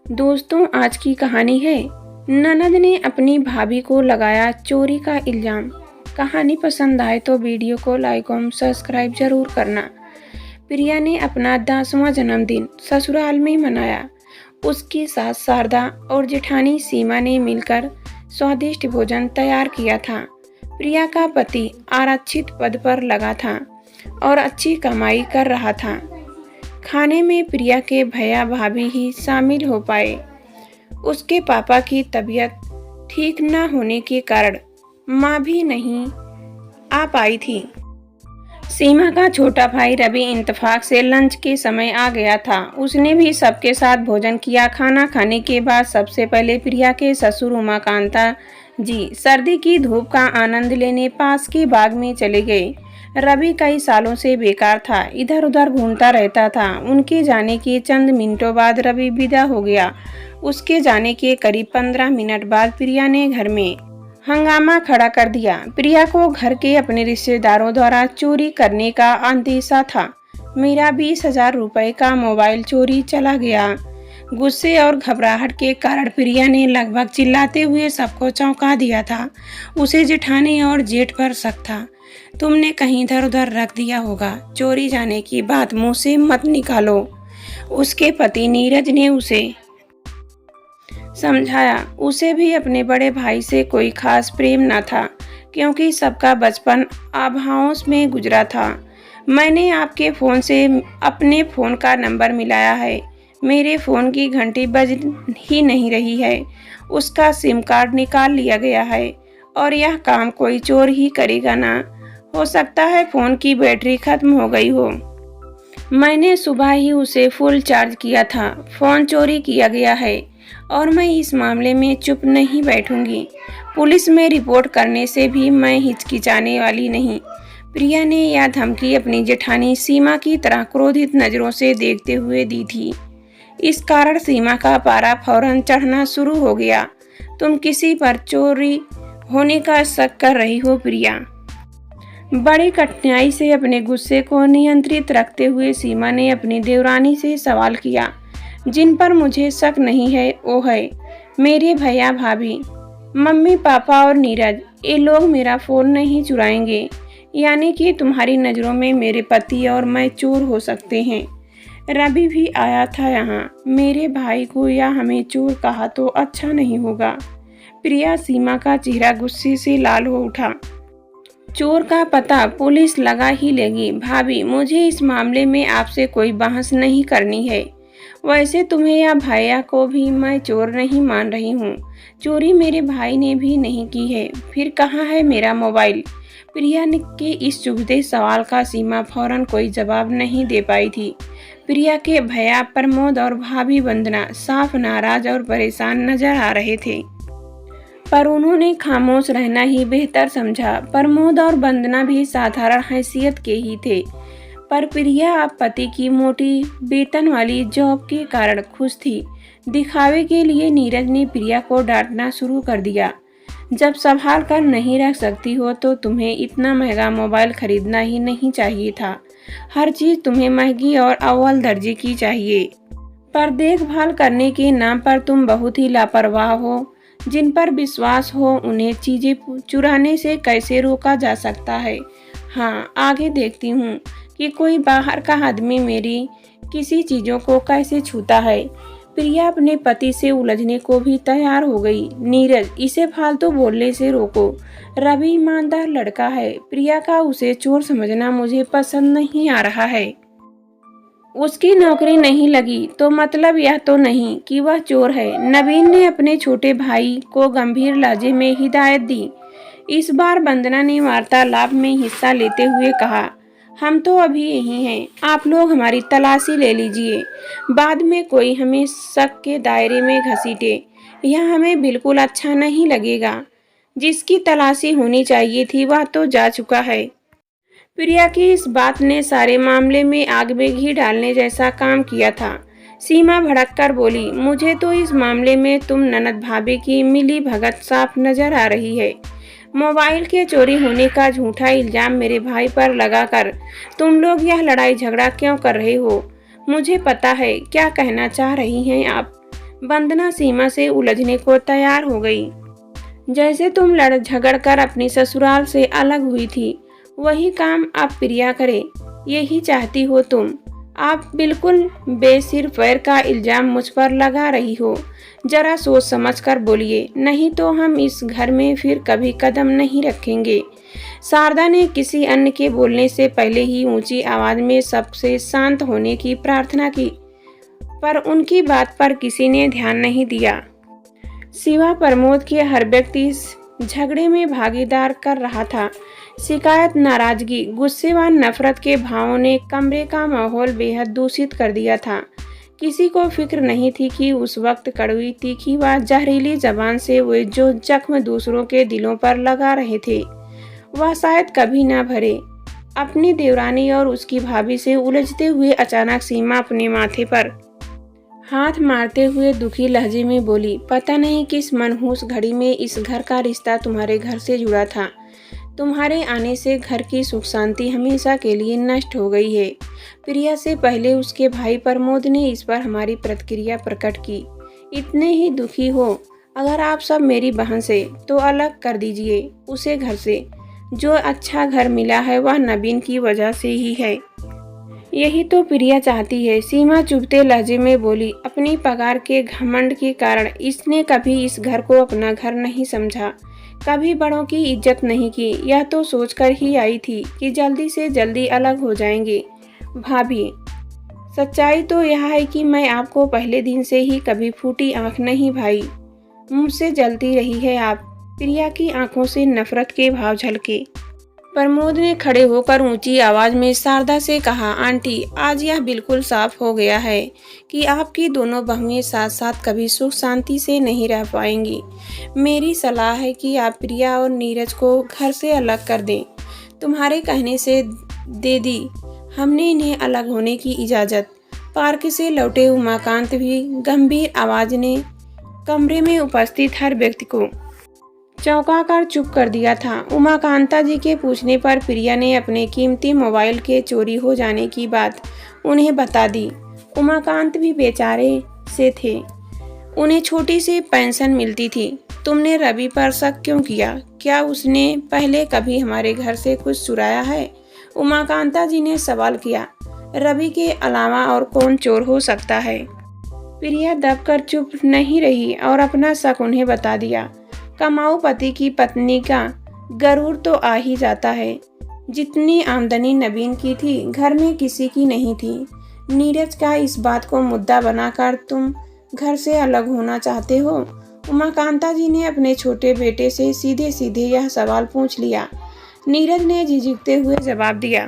दोस्तों, आज की कहानी है ननद ने अपनी भाभी को लगाया चोरी का इल्जाम। कहानी पसंद आए तो वीडियो को लाइक और सब्सक्राइब जरूर करना। प्रिया ने अपना 10वां जन्मदिन ससुराल में मनाया। उसकी सास शारदा और जेठानी सीमा ने मिलकर स्वादिष्ट भोजन तैयार किया था। प्रिया का पति आरक्षित पद पर लगा था और अच्छी कमाई कर रहा था। खाने में प्रिया के भैया भाभी ही शामिल हो पाए। उसके पापा की तबीयत ठीक न होने के कारण माँ भी नहीं आ पाई थी। सीमा का छोटा भाई रवि इत्तेफाक से लंच के समय आ गया था। उसने भी सबके साथ भोजन किया। खाना खाने के बाद सबसे पहले प्रिया के ससुर उमाकांता जी सर्दी की धूप का आनंद लेने पास के बाग में चले गए। रवि कई सालों से बेकार था, इधर उधर घूमता रहता था। उनके जाने के चंद मिनटों बाद रवि विदा हो गया। उसके जाने के करीब 15 मिनट बाद प्रिया ने घर में हंगामा खड़ा कर दिया। प्रिया को घर के अपने रिश्तेदारों द्वारा चोरी करने का अंदेशा था। मेरा 20,000 रुपए का मोबाइल चोरी चला गया। गुस्से और घबराहट के कारण प्रिया ने लगभग चिल्लाते हुए सबको चौंका दिया था। उसे जेठानी और जेठ पर शक था। तुमने कहीं इधर उधर रख दिया होगा, चोरी जाने की बात मुंह से मत निकालो। उसके पति नीरज ने उसे समझाया। उसे भी अपने बड़े भाई से कोई खास प्रेम न था, क्योंकि सबका बचपन आभाओं में गुजरा था। मैंने आपके फ़ोन से अपने फ़ोन का नंबर मिलाया है। मेरे फ़ोन की घंटी बज ही नहीं रही है। उसका सिम कार्ड निकाल लिया गया है और यह काम कोई चोर ही करेगा ना। हो सकता है फ़ोन की बैटरी खत्म हो गई हो। मैंने सुबह ही उसे फुल चार्ज किया था। फ़ोन चोरी किया गया है और मैं इस मामले में चुप नहीं बैठूंगी। पुलिस में रिपोर्ट करने से भी मैं हिचकिचाने वाली नहीं। प्रिया ने यह धमकी अपनी जेठानी सीमा की तरह क्रोधित नज़रों से देखते हुए दी थी। इस कारण सीमा का पारा फौरन चढ़ना शुरू हो गया। तुम किसी पर चोरी होने का शक कर रही हो प्रिया? बड़ी कठिनाई से अपने गुस्से को नियंत्रित रखते हुए सीमा ने अपनी देवरानी से सवाल किया। जिन पर मुझे शक नहीं है वो है मेरे भैया भाभी, मम्मी पापा और नीरज। ये लोग मेरा फ़ोन नहीं चुराएंगे। यानी कि तुम्हारी नज़रों में मेरे पति और मैं चोर हो सकते हैं। रवि भी आया था यहाँ। मेरे भाई को या हमें चोर कहा तो अच्छा नहीं होगा। प्रिया सीमा का चेहरा गुस्से से लाल हो उठा। चोर का पता पुलिस लगा ही लेगी। भाभी, मुझे इस मामले में आपसे कोई बहस नहीं करनी है। वैसे तुम्हें या भैया को भी मैं चोर नहीं मान रही हूँ। चोरी मेरे भाई ने भी नहीं की है। फिर कहाँ है मेरा मोबाइल? प्रिया के इस चुभते सवाल का सीमा फौरन कोई जवाब नहीं दे पाई थी। प्रिया के भैया प्रमोद और भाभी वंदना साफ नाराज और परेशान नजर आ रहे थे, पर उन्होंने खामोश रहना ही बेहतर समझा। प्रमोद और वंदना भी साधारण हैसियत के ही थे, पर प्रिया अब पति की मोटी वेतन वाली जॉब के कारण खुश थी। दिखावे के लिए नीरज ने प्रिया को डांटना शुरू कर दिया। जब संभाल कर नहीं रख सकती हो तो तुम्हें इतना महंगा मोबाइल खरीदना ही नहीं चाहिए था। हर चीज़ तुम्हें महंगी और अव्वल दर्जे की चाहिए, पर देखभाल करने के नाम पर तुम बहुत ही लापरवाह हो। जिन पर विश्वास हो उन्हें चीज़ें चुराने से कैसे रोका जा सकता है। हाँ, आगे देखती हूँ कि कोई बाहर का आदमी मेरी किसी चीज़ों को कैसे छूता है। प्रिया अपने पति से उलझने को भी तैयार हो गई। नीरज, इसे फालतू बोलने से रोको। रवि ईमानदार लड़का है। प्रिया का उसे चोर समझना मुझे पसंद नहीं आ रहा है। उसकी नौकरी नहीं लगी तो मतलब यह तो नहीं कि वह चोर है। नवीन ने अपने छोटे भाई को गंभीर लहजे में हिदायत दी। इस बार वंदना ने वार्तालाप में हिस्सा लेते हुए कहा, हम तो अभी यही हैं। आप लोग हमारी तलाशी ले लीजिए। बाद में कोई हमें शक के दायरे में घसीटे, यह हमें बिल्कुल अच्छा नहीं लगेगा। जिसकी तलाशी होनी चाहिए थी वह तो जा चुका है। प्रिया की इस बात ने सारे मामले में आग में घी डालने जैसा काम किया था। सीमा भड़क कर बोली, मुझे तो इस मामले में तुम ननद भाभी की मिली भगत साफ नजर आ रही है। मोबाइल के चोरी होने का झूठा इल्जाम मेरे भाई पर लगाकर तुम लोग यह लड़ाई झगड़ा क्यों कर रहे हो? मुझे पता है क्या कहना चाह रही हैं आप। वंदना सीमा से उलझने को तैयार हो गई। जैसे तुम लड़ झगड़ कर अपनी ससुराल से अलग हुई थी, वही काम अब प्रिया करे, यही चाहती हो तुम। आप बिल्कुल बेसिर पैर का इल्जाम मुझ पर लगा रही हो। जरा सोच समझ कर बोलिए, नहीं तो हम इस घर में फिर कभी कदम नहीं रखेंगे। शारदा ने किसी अन्य के बोलने से पहले ही ऊंची आवाज में सबसे शांत होने की प्रार्थना की, पर उनकी बात पर किसी ने ध्यान नहीं दिया। सिवा प्रमोद के हर व्यक्ति इस झगड़े में भागीदार कर रहा था। शिकायत, नाराजगी, गुस्से व नफरत के भावों ने कमरे का माहौल बेहद दूषित कर दिया था। किसी को फिक्र नहीं थी कि उस वक्त कड़वी, तीखी व जहरीली जबान से वे जो जख्म दूसरों के दिलों पर लगा रहे थे, वह शायद कभी न भरे। अपनी देवरानी और उसकी भाभी से उलझते हुए अचानक सीमा अपने माथे पर हाथ मारते हुए दुखी लहजे में बोली, पता नहीं किस मनहूस घड़ी में इस घर का रिश्ता तुम्हारे घर से जुड़ा था। तुम्हारे आने से घर की सुख शांति हमेशा के लिए नष्ट हो गई है। प्रिया से पहले उसके भाई प्रमोद ने इस पर हमारी प्रतिक्रिया प्रकट की। इतने ही दुखी हो अगर आप सब मेरी बहन से, तो अलग कर दीजिए उसे घर से। जो अच्छा घर मिला है वह नवीन की वजह से ही है। यही तो प्रिया चाहती है। सीमा चुभते लहजे में बोली, अपनी पगार के घमंड के कारण इसने कभी इस घर को अपना घर नहीं समझा, कभी बड़ों की इज्जत नहीं की। यह तो सोचकर ही आई थी कि जल्दी से जल्दी अलग हो जाएंगे। भाभी, सच्चाई तो यह है कि मैं आपको पहले दिन से ही कभी फूटी आंख नहीं भाई। मुझसे जलती रही है आप। प्रिया की आंखों से नफरत के भाव झलके। प्रमोद ने खड़े होकर ऊंची आवाज में शारदा से कहा, आंटी, आज यह बिल्कुल साफ हो गया है कि आपकी दोनों बहुएं साथ साथ कभी सुख शांति से नहीं रह पाएंगी। मेरी सलाह है कि आप प्रिया और नीरज को घर से अलग कर दें। तुम्हारे कहने से दे दी हमने इन्हें अलग होने की इजाज़त। पार्क से लौटे उमाकांत भी गंभीर आवाज ने कमरे में उपस्थित हर व्यक्ति को चौंका कर चुप कर दिया था। उमाकांता जी के पूछने पर प्रिया ने अपने कीमती मोबाइल के चोरी हो जाने की बात उन्हें बता दी। उमाकांत भी बेचारे से थे, उन्हें छोटी सी पेंशन मिलती थी। तुमने रवि पर शक क्यों किया? क्या उसने पहले कभी हमारे घर से कुछ चुराया है? उमाकांता जी ने सवाल किया। रवि के अलावा और कौन चोर हो सकता है? प्रिया दबकर चुप नहीं रही और अपना शक उन्हें बता दिया। कमाऊ पति की पत्नी का गरूर तो आ ही जाता है। जितनी आमदनी नवीन की थी, घर में किसी की नहीं थी। नीरज का इस बात को मुद्दा बनाकर तुम घर से अलग होना चाहते हो? उमाकांता जी ने अपने छोटे बेटे से सीधे सीधे यह सवाल पूछ लिया। नीरज ने झिझकते हुए जवाब दिया,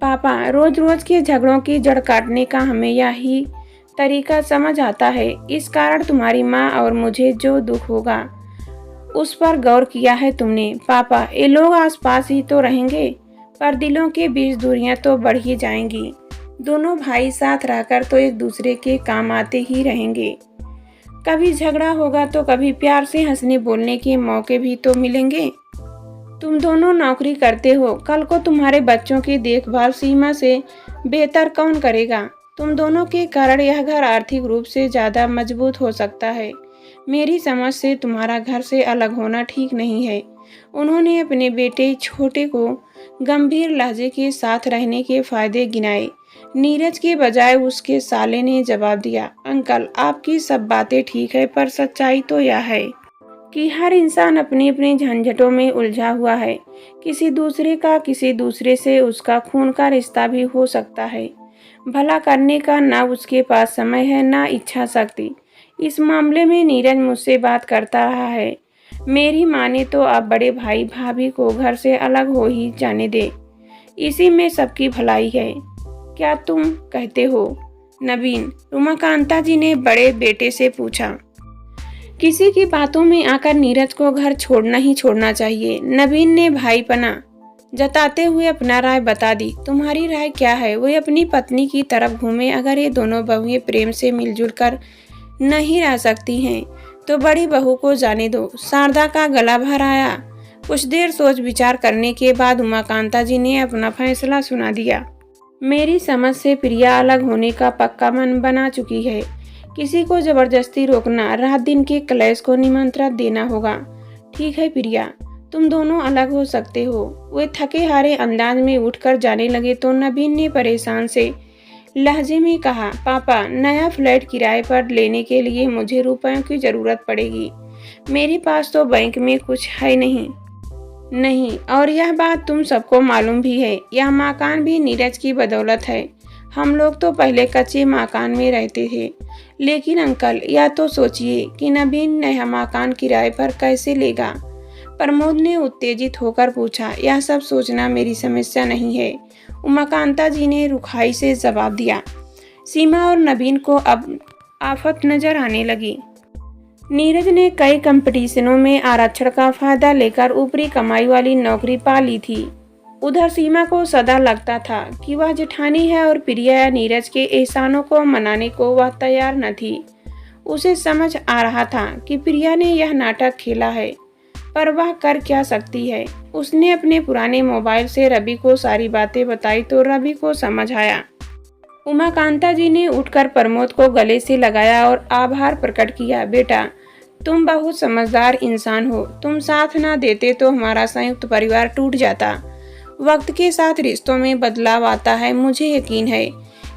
पापा, रोज रोज के झगड़ों की जड़ काटने का हमें यही तरीका समझ आता है। इस कारण तुम्हारी माँ और मुझे जो दुख होगा उस पर गौर किया है तुमने? पापा, ये लोग आसपास ही तो रहेंगे, पर दिलों के बीच दूरियां तो बढ़ ही जाएंगी। दोनों भाई साथ रहकर तो एक दूसरे के काम आते ही रहेंगे। कभी झगड़ा होगा तो कभी प्यार से हंसने बोलने के मौके भी तो मिलेंगे। तुम दोनों नौकरी करते हो, कल को तुम्हारे बच्चों की देखभाल सीमा से बेहतर कौन करेगा? तुम दोनों के कारण यह घर आर्थिक रूप से ज़्यादा मजबूत हो सकता है। मेरी समझ से तुम्हारा घर से अलग होना ठीक नहीं है। उन्होंने अपने बेटे छोटे को गंभीर लहजे के साथ रहने के फायदे गिनाए। नीरज के बजाय उसके साले ने जवाब दिया, अंकल, आपकी सब बातें ठीक है, पर सच्चाई तो यह है कि हर इंसान अपनी अपनी झंझटों में उलझा हुआ है। किसी दूसरे से उसका खून का रिश्ता भी हो सकता है। भला करने का ना उसके पास समय है, ना इच्छा शक्ति। इस मामले में नीरज मुझसे बात करता रहा है। मेरी माने तो आप बड़े भाई भाभी को घर से अलग हो ही जाने दे। इसी में सबकी भलाई है। क्या तुम कहते हो नवीन? उमाकांता जी ने बड़े बेटे से पूछा। किसी की बातों में आकर नीरज को घर छोड़ना ही छोड़ना चाहिए। नवीन ने भाईपना जताते हुए अपना राय बता दी। तुम्हारी राय क्या है? वो अपनी पत्नी की तरफ घूमे। अगर ये दोनों बहुएं प्रेम से मिलजुल कर नहीं रह सकती हैं तो बड़ी बहू को जाने दो। शारदा का गला भर आया। कुछ देर सोच विचार करने के बाद उमाकांता जी ने अपना फैसला सुना दिया। मेरी समझ से प्रिया अलग होने का पक्का मन बना चुकी है। किसी को जबरदस्ती रोकना, रात दिन के क्लेश को निमंत्रण देना होगा। ठीक है प्रिया, तुम दोनों अलग हो सकते हो। वे थके हारे अंदाज में उठकर जाने लगे तो नबीन ने परेशान से लहजे में कहा, पापा, नया फ्लैट किराए पर लेने के लिए मुझे रुपयों की जरूरत पड़ेगी। मेरे पास तो बैंक में कुछ है नहीं। नहीं, और यह बात तुम सबको मालूम भी है। यह मकान भी नीरज की बदौलत है। हम लोग तो पहले कच्चे मकान में रहते थे। लेकिन अंकल, यह तो सोचिए कि नबीन नया मकान किराए पर कैसे लेगा। प्रमोद ने उत्तेजित होकर पूछा। यह सब सोचना मेरी समस्या नहीं है, उमाकांता जी ने रुखाई से जवाब दिया। सीमा और नबीन को अब आफत नजर आने लगी। नीरज ने कई कंपटीशनों में आरक्षण का फायदा लेकर ऊपरी कमाई वाली नौकरी पा ली थी। उधर सीमा को सदा लगता था कि वह जेठानी है और प्रिया या नीरज के एहसानों को मनाने को वह तैयार न थी। उसे समझ आ रहा था कि प्रिया ने यह नाटक खेला है, पर वह कर क्या सकती है। उसने अपने पुराने मोबाइल से रवि को सारी बातें बताई तो रवि को समझ आया। उमाकांता जी ने उठकर प्रमोद को गले से लगाया और आभार प्रकट किया। बेटा, तुम बहुत समझदार इंसान हो। तुम साथ ना देते तो हमारा संयुक्त परिवार टूट जाता। वक्त के साथ रिश्तों में बदलाव आता है। मुझे यकीन है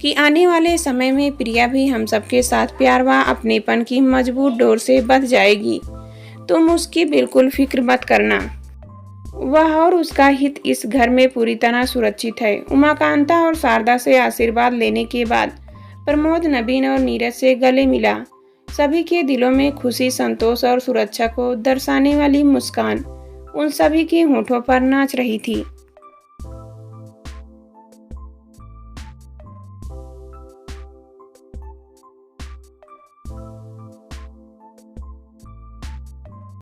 कि आने वाले समय में प्रिया भी हम सबके साथ प्यार व अपनेपन की मजबूत डोर से बंध जाएगी। तुम उसकी बिल्कुल फिक्र मत करना। वह और उसका हित इस घर में पूरी तरह सुरक्षित है। उमाकांता और शारदा से आशीर्वाद लेने के बाद प्रमोद नबीन और नीरज से गले मिला। सभी के दिलों में खुशी, संतोष और सुरक्षा को दर्शाने वाली मुस्कान उन सभी के होठों पर नाच रही थी।